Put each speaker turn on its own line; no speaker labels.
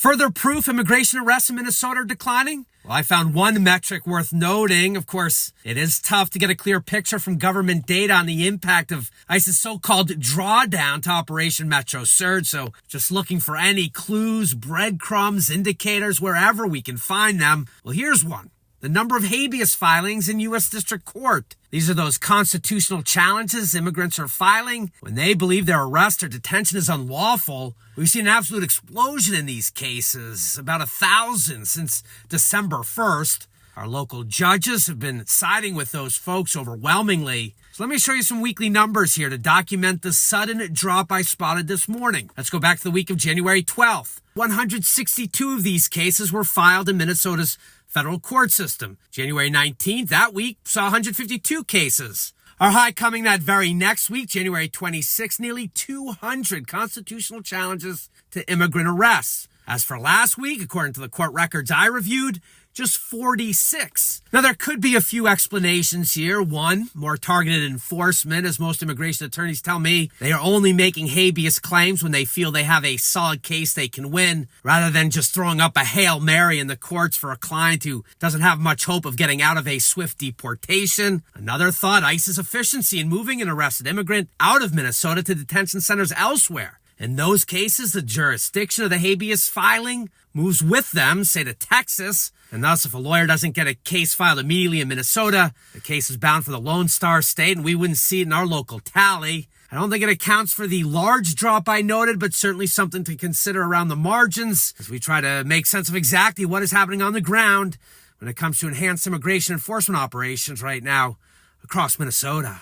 Further proof immigration arrests in Minnesota are declining? Well, I found one metric worth noting. Of course, it is tough to get a clear picture from government data on the impact of ICE's so-called drawdown to Operation Metro Surge. So just looking for any clues, breadcrumbs, indicators, wherever we can find them. Well, here's one. The number of habeas filings in U.S. District Court. These are those constitutional challenges immigrants are filing when they believe their arrest or detention is unlawful. We've seen an absolute explosion in these cases, about 1,000 since December 1st. Our local judges have been siding with those folks overwhelmingly. So let me show you some weekly numbers here to document the sudden drop I spotted this morning. Let's go back to the week of January 12th. 162 of these cases were filed in Minnesota's federal court system. January 19th, that week, saw 152 cases. Our high coming that very next week, January 26th, nearly 200 constitutional challenges to immigrant arrests. As for last week, according to the court records I reviewed, just 46. Now, there could be a few explanations here. One, more targeted enforcement. As most immigration attorneys tell me, they are only making habeas claims when they feel they have a solid case they can win, rather than just throwing up a Hail Mary in the courts for a client who doesn't have much hope of getting out of a swift deportation. Another thought, ICE's efficiency in moving an arrested immigrant out of Minnesota to detention centers elsewhere. In those cases, the jurisdiction of the habeas filing moves with them, say to Texas, and thus if a lawyer doesn't get a case filed immediately in Minnesota, the case is bound for the Lone Star State, and we wouldn't see it in our local tally. I don't think it accounts for the large drop I noted, but certainly something to consider around the margins as we try to make sense of exactly what is happening on the ground when it comes to enhanced immigration enforcement operations right now across Minnesota.